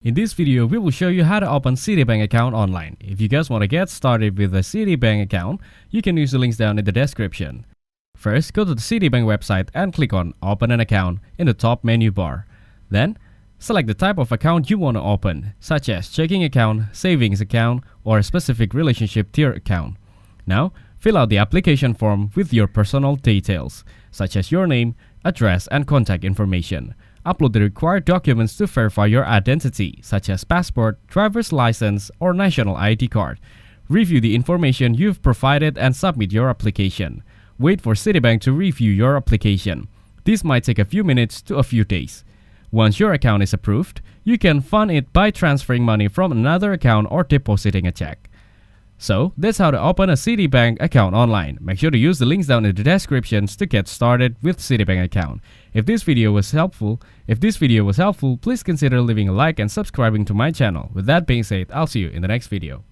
In this video, we will show you how to open Citibank account online. If you guys want to get started with a Citibank account, you can use the links down in the description. First, go to the Citibank website and click on Open an Account in the top menu bar. Then, select the type of account you want to open, such as checking account, savings account, or a specific relationship tier account. Now, fill out the application form with your personal details, such as your name, address, and contact information. Upload the required documents to verify your identity, such as passport, driver's license, or national ID card. Review the information you've provided and submit your application. Wait for Citibank to review your application. This might take a few minutes to a few days. Once your account is approved, you can fund it by transferring money from another account or depositing a check. So, that's how to open a Citibank account online. Make sure to use the links down in the descriptions to get started with Citibank account. If this video was helpful, please consider leaving a like and subscribing to my channel. With that being said, I'll see you in the next video.